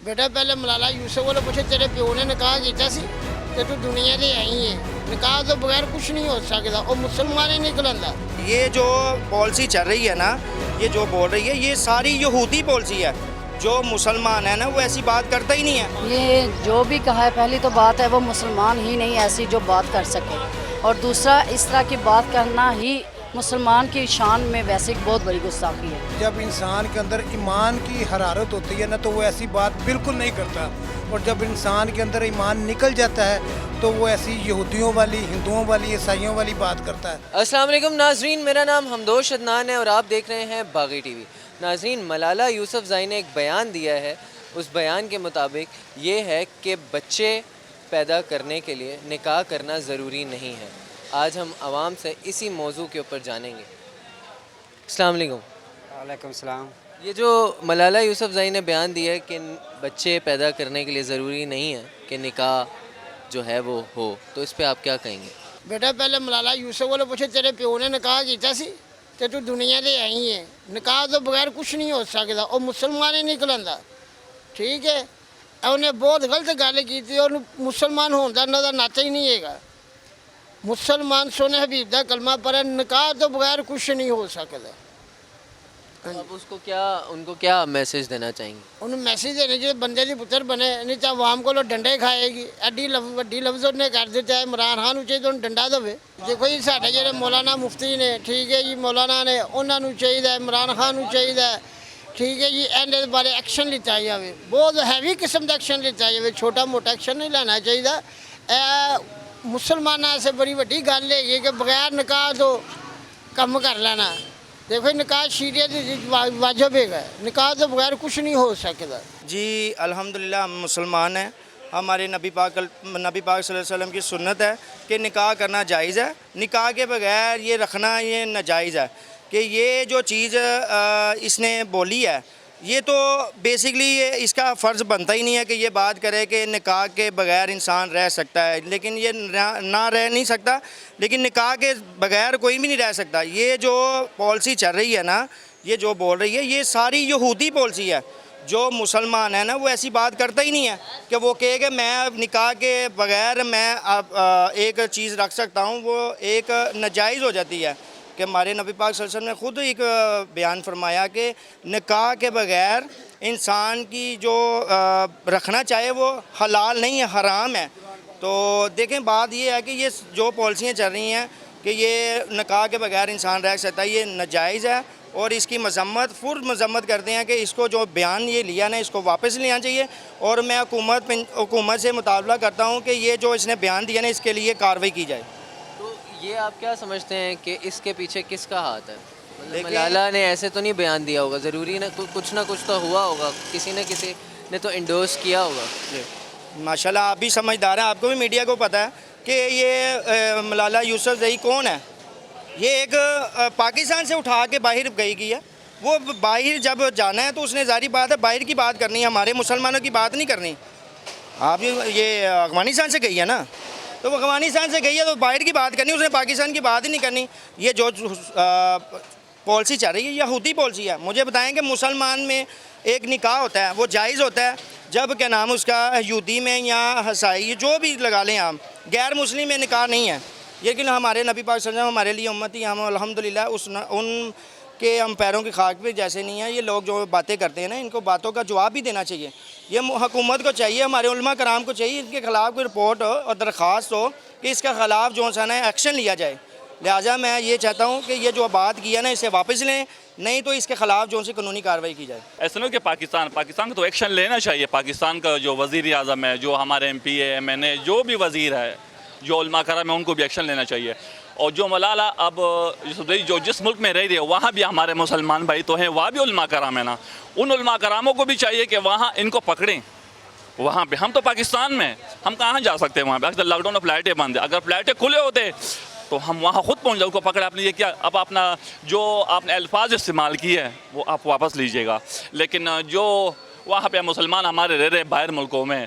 बेटा पहले मलाला यूसुफ वाले पूछे तेरे प्यो ने निकाह किया सी ते तू दुनिया ते आई है निकाह तो बगैर कुछ नहीं हो सकता और मुसलमान ही निकलंदा। ये जो पॉलिसी चल रही है ना, ये जो बोल रही है, ये सारी यहूदी पॉलिसी है। जो मुसलमान है ना वो ऐसी बात करता ही नहीं है। ये जो भी कहा है, पहली तो बात है वो मुसलमान ही नहीं ऐसी जो बात कर सके, और दूसरा इस तरह की बात करना ही मुसलमान की शान में वैसे एक बहुत बड़ी गुस्ताखी है। जब इंसान के अंदर ईमान की हरारत होती है ना तो वो ऐसी बात बिल्कुल नहीं करता, और जब इंसान के अंदर ईमान निकल जाता है तो वो ऐसी यहूदियों वाली, हिंदुओं वाली, ईसाइयों वाली बात करता है। अस्सलाम वालेकुम नाजरीन, मेरा नाम हमदोश अदनान है और आप देख रहे हैं बागी टीवी। नाजरीन, मलाला यूसुफज़ई ने एक बयान दिया है। उस बयान के मुताबिक ये है कि बच्चे पैदा करने के लिए निकाह करना ज़रूरी नहीं है। आज हम आवाम से इसी मौजू के ऊपर जानेंगे। अस्सलाम वालेकुम। वालेकुम सलाम। ये जो मलाला यूसुफज़ई ने बयान दिया है कि बच्चे पैदा करने के लिए ज़रूरी नहीं है कि निकाह जो है वो हो, तो इस पे आप क्या कहेंगे? बेटा पहले मलाला यूसुफ वाले पूछे तेरे प्यो ने निकाह किया सी ते तू दुनिया ते आई है निकाह तो बगैर कुछ नहीं हो सकता और मुसलमान ही निकलंदा। ठीक है, उन्हें बहुत गलत गल की थी और मुसलमान होने का उन्होंने नाता ही नहीं है। मुसलमान सोने हबीब का कलमा पर निकाह तो बगैर कुछ नहीं हो सकता। आप उनको क्या मैसेज देना चाहेंगे? उन्हें मैसेज देने जो बंदे की पुत्र बने नहीं तो आवाम को डंडे खाएगी। एडी वड्डी लफ्ज़ उन्हें कर दिता है। इमरान खान चाहिए तो डंडा दे। देखो जी साढ़े जो मौलाना मुफ्ती ने, ठीक है जी, मौलाना ने उन्होंने चाहिए, इमरान खान चाहिए, ठीक है जी, इन्हें बारे एक्शन लिता जाए, बहुत हैवी किस्म का एक्शन लिता जाए, छोटा मोटा एक्शन नहीं लेना चाहिए। मुसलमाना से बड़ी वड्डी गल है कि बगैर निकाह तो कम कर लेना। देखो निकाह शरीयत वाजिब है, निकाह तो बगैर कुछ नहीं हो सकता। जी अल्हम्दुलिल्लाह हम मुसलमान हैं। हमारे नबी पाक सल्लल्लाहु अलैहि वसल्लम की सुन्नत है कि निकाह करना जायज़ है। निकाह के बगैर ये रखना ये नाजायज़ है। कि ये जो चीज़ इसने बोली है, ये तो बेसिकली ये इसका फ़र्ज़ बनता ही नहीं है कि ये बात करे कि निकाह के बगैर इंसान रह सकता है, लेकिन ये ना रह नहीं सकता, लेकिन निकाह के बगैर कोई भी नहीं रह सकता। ये जो पॉलिसी चल रही है ना, ये जो बोल रही है, ये सारी यहूदी पॉलिसी है। जो मुसलमान है ना वो ऐसी बात करता ही नहीं है कि वो कहे कि मैं निकाह के बगैर मैं एक चीज़ रख सकता हूँ, वो एक नाजायज़ हो जाती है। कि हमारे नबी पाक सल्लल्लाहु अलैहि वसल्लम ने ख़ुद एक बयान फरमाया कि निकाह के बगैर इंसान की जो रखना चाहे वो हलाल नहीं है, हराम है। तो देखें बात ये है कि ये जो पॉलिसियाँ चल रही हैं कि ये निकाह के बगैर इंसान रह सकता है, ये नाजायज़ है और इसकी मज़म्मत करते हैं कि इसको जो बयान ये लिया ना इसको वापस लेना चाहिए। और मैं हुकूमत से मुतालबा करता हूँ कि ये जो इसने बयान दिया ना इसके लिए कार्रवाई की जाए। ये आप क्या समझते हैं कि इसके पीछे किसका हाथ है? मतलब मलाला ने ऐसे तो नहीं बयान दिया होगा, ज़रूरी ना कुछ ना कुछ तो हुआ होगा, किसी न किसी ने तो इंडोर्स किया होगा। माशाल्लाह आप भी समझदार हैं, आपको भी मीडिया को पता है कि ये मलाला यूसुफज़ई कौन है। ये एक पाकिस्तान से उठा के बाहर गई है। वो बाहर जब जाना है तो उसने ज़ाहिर बात है बाहर की बात करनी है, हमारे मुसलमानों की बात नहीं करनी। आप ये अफगानिस्तान से गई है ना, तो वो अफगानिस्तान से गई है तो बाहर की बात करनी, उसने पाकिस्तान की बात ही नहीं करनी। ये जो पॉलिसी चल रही है यहूदी पॉलिसी है। मुझे बताएं कि मुसलमान में एक निकाह होता है वो जायज़ होता है जब क्या नाम उसका यहूदी में या हसाई जो भी लगा लें आप, गैर मुस्लिम में निकाह नहीं है। लेकिन हमारे नबी पाक सल्लल्लाहु अलैहि वसल्लम हमारे लिए उम्मती, हम अल्हम्दुलिल्लाह उनके हम पैरों की खाक पे जैसे नहीं है। ये लोग जो बातें करते हैं ना, इनको बातों का जवाब भी देना चाहिए। ये हुकूमत को चाहिए, हमारे उलमा कराम को चाहिए, इनके ख़िलाफ़ कोई रिपोर्ट हो और दरख्वास्त हो कि इसके ख़िलाफ़ जो सा है एक्शन लिया जाए। लिहाजा मैं ये चाहता हूँ कि ये जो बात की है ना इसे वापस लें, नहीं तो इसके ख़िलाफ़ जो से कानूनी कार्रवाई की जाए। ऐसा नहीं कि पाकिस्तान को तो एक्शन लेना चाहिए। पाकिस्तान का जो वज़ीर आज़म है, जो हमारे MP है, MNA, जो भी वज़ीर है, जो उलमा कराम है, उनको भी एक्शन लेना चाहिए। और जो मलाला अब जो जिस मुल्क में रह रही है वहाँ भी हमारे मुसलमान भाई तो हैं, वहाँ भी उलमा कराम है ना, उन उलमा करामों को भी चाहिए कि वहाँ इनको पकड़ें। वहाँ पे हम तो पाकिस्तान में, हम कहाँ जा सकते हैं वहाँ पे? अगर लॉकडाउन में फ़्लाइटें बंद है, अगर फ़्लाइटें खुले होते तो हम वहाँ ख़ुद पहुँच जाए, उसको पकड़े। आपने ये क्या, अब अपना जो आपने अल्फाज इस्तेमाल किए हैं वो आप वापस लीजिएगा। लेकिन जो वहाँ पे मुसलमान हमारे रह रहे बाहर मुल्कों में,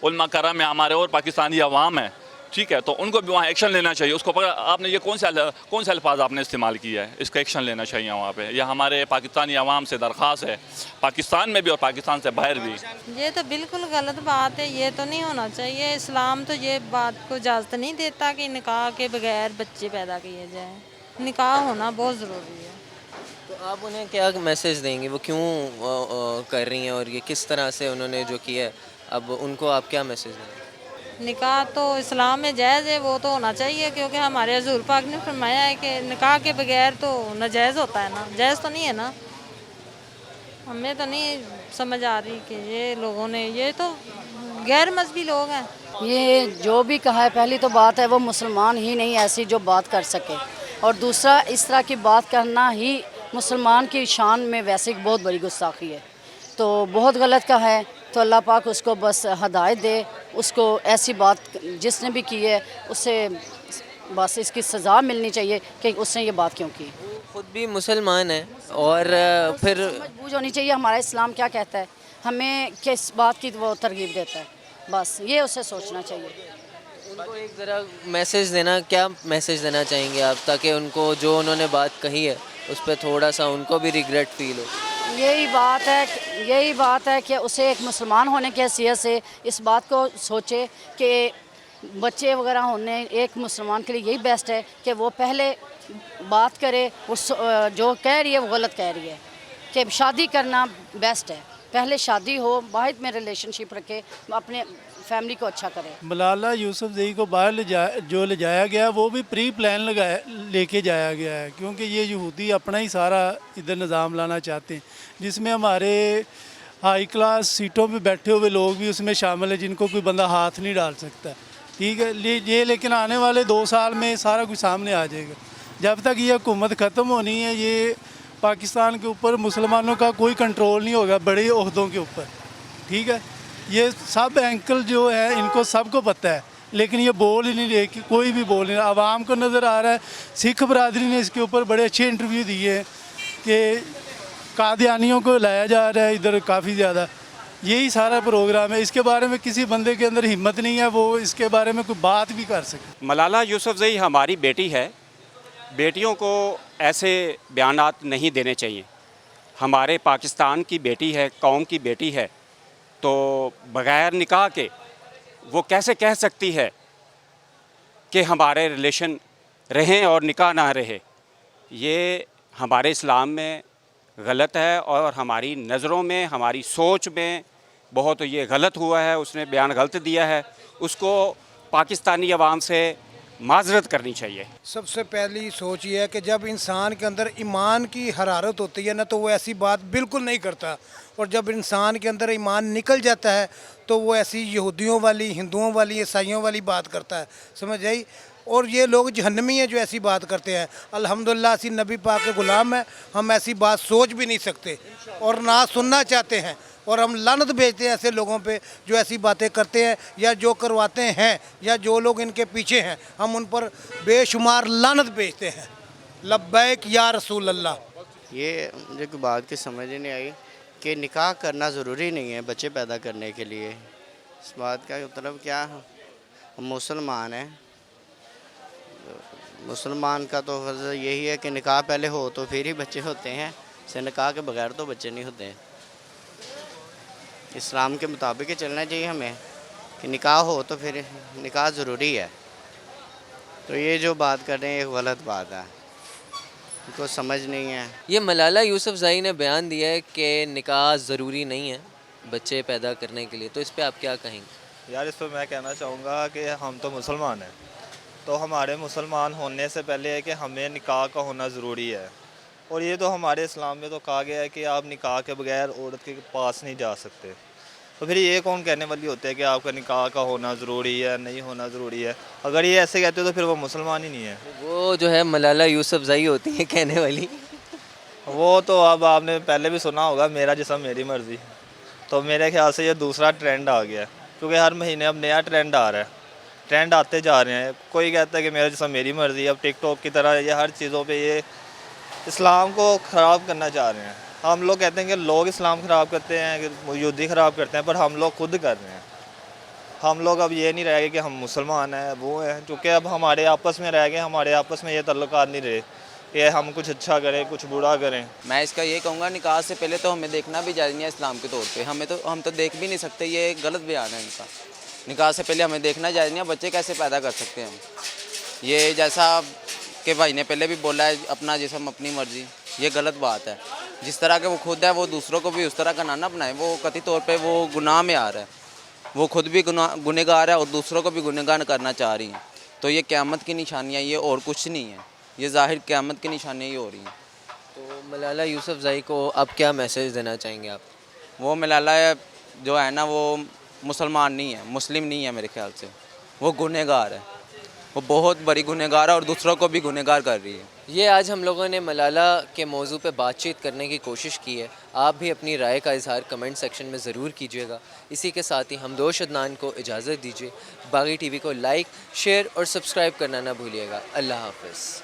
उलमा कराम में हमारे और पाकिस्तानी अवाम है, ठीक है, तो उनको भी वहाँ एक्शन लेना चाहिए। उसको पकड़, आपने ये कौन से अल्फाज आपने इस्तेमाल किया है, इसका एक्शन लेना चाहिए वहाँ पे। यह हमारे पाकिस्तानी अवाम से दरख्वास्त है, पाकिस्तान में भी और पाकिस्तान से बाहर भी। ये तो बिल्कुल गलत बात है, ये तो नहीं होना चाहिए। इस्लाम तो ये बात को इजाज़त नहीं देता कि निकाह के बगैर बच्चे पैदा किए जाएं। निकाह होना बहुत ज़रूरी है। तो आप उन्हें क्या मैसेज देंगे, वो क्यों कर रही हैं और ये किस तरह से उन्होंने जो किया है, अब उनको आप क्या मैसेज देंगे? निकाह तो इस्लाम में जायज़ है, वो तो होना चाहिए, क्योंकि हमारे हजूर पाक ने फरमाया है कि निकाह के बगैर तो नाजायज़ होता है ना, जायज़ तो नहीं है ना। हमें तो नहीं समझ आ रही कि ये लोगों ने, ये तो गैर मजहबी लोग हैं। ये जो भी कहा है, पहली तो बात है वो मुसलमान ही नहीं ऐसी जो बात कर सके, और दूसरा इस तरह की बात करना ही मुसलमान की शान में वैसे एक बहुत बड़ी गुस्ताखी है। तो बहुत गलत कहा है, तो अल्लाह पाक उसको बस हदायत दे, उसको ऐसी बात जिसने भी की है उससे बस इसकी सज़ा मिलनी चाहिए कि उसने ये बात क्यों की। खुद भी मुसलमान है और फिर समझ होनी चाहिए हमारा इस्लाम क्या कहता है, हमें किस बात की वो तरगीब देता है, बस ये उसे सोचना चाहिए। उनको एक ज़रा मैसेज देना, क्या मैसेज देना चाहेंगे आप, ताकि उनको जो उन्होंने बात कही है उस पर थोड़ा सा उनको भी रिग्रेट फील हो? यही बात है कि उसे एक मुसलमान होने की हैसियत से इस बात को सोचे कि बच्चे वगैरह होने एक मुसलमान के लिए यही बेस्ट है कि वो पहले बात करे, उस जो कह रही है वो गलत कह रही है, कि शादी करना बेस्ट है, पहले शादी हो, वाहिद में रिलेशनशिप रखे, अपने फैमिली को अच्छा करे। मलाला यूसुफजई को बाहर ले जाया गया, वो भी प्री प्लान लेके जाया गया है, क्योंकि ये यहूदी अपना ही सारा इधर निज़ाम लाना चाहते हैं, जिसमें हमारे हाई क्लास सीटों पे बैठे हुए लोग भी उसमें शामिल है, जिनको कोई बंदा हाथ नहीं डाल सकता। ठीक है, ये लेकिन आने वाले 2 साल में सारा कुछ सामने आ जाएगा। जब तक ये हुकूमत ख़त्म होनी है, ये पाकिस्तान के ऊपर मुसलमानों का कोई कंट्रोल नहीं होगा बड़े ओहदों के ऊपर। ठीक है, ये सब एंकल जो है इनको सबको पता है, लेकिन ये बोल ही नहीं रहे, कि कोई भी बोल नहीं रहा। आवाम को नज़र आ रहा है, सिख बरादरी ने इसके ऊपर बड़े अच्छे इंटरव्यू दिए हैं कि कादियानियों को लाया जा रहा है इधर काफ़ी ज़्यादा, यही सारा प्रोग्राम है। इसके बारे में किसी बंदे के अंदर हिम्मत नहीं है वो इसके बारे में कोई बात भी कर सके। मलाला यूसुफजई हमारी बेटी है, बेटियों को ऐसे बयानात नहीं देने चाहिए। हमारे पाकिस्तान की बेटी है, कौम की बेटी है, तो बग़ैर निकाह के वो कैसे कह सकती है कि हमारे रिलेशन रहें और निकाह ना रहे। ये हमारे इस्लाम में गलत है और हमारी नज़रों में, हमारी सोच में बहुत ये गलत हुआ है। उसने बयान गलत दिया है, उसको पाकिस्तानी अवाम से माजरत करनी चाहिए। सबसे पहली सोच ये है कि जब इंसान के अंदर ईमान की हरारत होती है ना, तो वो ऐसी बात बिल्कुल नहीं करता, और जब इंसान के अंदर ईमान निकल जाता है तो वो ऐसी यहूदियों वाली, हिंदुओं वाली, ईसाइयों वाली बात करता है, समझ आई। और ये लोग जहन्नमी हैं जो ऐसी बात करते हैं। अल्हम्दुलिल्लाह असी नबी पाक के ग़ुलाम हैं, हम ऐसी बात सोच भी नहीं सकते और ना सुनना चाहते हैं, और हम लानत भेजते हैं ऐसे लोगों पे जो ऐसी बातें करते हैं या जो करवाते हैं या जो लोग इनके पीछे हैं, हम उन पर बेशुमार लानत भेजते हैं। लब्बैक या रसूल अल्लाह। ये मुझे कोई बात की समझ ही नहीं आई कि निकाह करना ज़रूरी नहीं है बच्चे पैदा करने के लिए। इस बात का मतलब क्या, हम मुसलमान हैं, मुसलमान का तो फर्ज यही है कि निकाह पहले हो तो फिर ही बच्चे होते हैं, से निकाह के बगैर तो बच्चे नहीं होते हैं। इस्लाम के मुताबिक ही चलना चाहिए हमें कि निकाह हो तो फिर निकाह ज़रूरी है। तो ये जो बात कर रहे हैं ये गलत बात है, उनको समझ नहीं है। ये मलाला यूसुफजई ने बयान दिया है कि निकाह ज़रूरी नहीं है बच्चे पैदा करने के लिए, तो इस पे आप क्या कहेंगे? यार इस पर मैं कहना चाहूँगा कि हम तो मुसलमान हैं, तो हमारे मुसलमान होने से पहले है कि हमें निकाह का होना ज़रूरी है, और ये तो हमारे इस्लाम में तो कहा गया है कि आप निकाह के बगैर औरत के पास नहीं जा सकते। तो फिर ये कौन कहने वाली होती है कि आपका निकाह का होना ज़रूरी है, नहीं होना ज़रूरी है? अगर ये ऐसे कहते हो तो फिर वो मुसलमान ही नहीं है। वो जो है मलाला यूसुफजई होती है कहने वाली। वो तो अब आपने पहले भी सुना होगा, मेरा जिस्म मेरी मर्ज़ी। तो मेरे ख्याल से ये दूसरा ट्रेंड आ गया, क्योंकि हर महीने अब नया ट्रेंड आ रहा है, ट्रेंड आते जा रहे हैं। कोई कहता है कि मेरा जिस्म मेरी मर्ज़ी। अब टिकटॉक की तरह ये हर चीज़ों पे ये इस्लाम को ख़राब करना चाह रहे हैं। हम लोग कहते हैं कि लोग इस्लाम ख़राब करते हैं, कि यहूदी ख़राब करते हैं, पर हम लोग खुद कर रहे हैं। हम लोग अब ये नहीं रह गए कि हम मुसलमान हैं वो हैं, चूँकि अब हमारे आपस में रह गए, हमारे आपस में ये तल्लुकात नहीं रहे कि हम कुछ अच्छा करें कुछ बुरा करें। मैं इसका ये कहूँगा निकाह से पहले तो हमें देखना भी जायज़ नहीं है इस्लाम के तौर पे, हम तो देख भी नहीं सकते, ये गलत बयान है इनका। निकाह से पहले हमें देखना जायज़ नहीं है, बच्चे कैसे पैदा कर सकते हैं हम। ये जैसा कि भाई ने पहले भी बोला है अपना जिस्म अपनी मर्ज़ी, ये गलत बात है। जिस तरह के वो खुद है वो दूसरों को भी उस तरह का ना अपनाए, वो कतई तौर पर वो गुनाह में आ रहा है, वो खुद भी गुनहगार है और दूसरों को भी गुनहगार करना चाह रही हैं। तो ये क़यामत की निशानियाँ, ये और कुछ नहीं है, ये ज़ाहिर क़यामत की निशानियाँ ही हो रही हैं। तो मलाला यूसुफज़ई को अब क्या मैसेज देना चाहेंगे आप? वो मलाला जो है ना वो मुसलमान नहीं है, मुस्लिम नहीं है मेरे ख्याल से, वो गुनहगार है, वो बहुत बड़ी गुनहगार है और दूसरों को भी गुनहगार कर रही है। ये आज हम लोगों ने मलाला के मौजू पे बातचीत करने की कोशिश की है। आप भी अपनी राय का इजहार कमेंट सेक्शन में ज़रूर कीजिएगा। इसी के साथ ही हमदोश अदनान को इजाज़त दीजिए। बागी टीवी को लाइक, शेयर और सब्सक्राइब करना ना भूलिएगा। अल्लाह हाफ़िज़।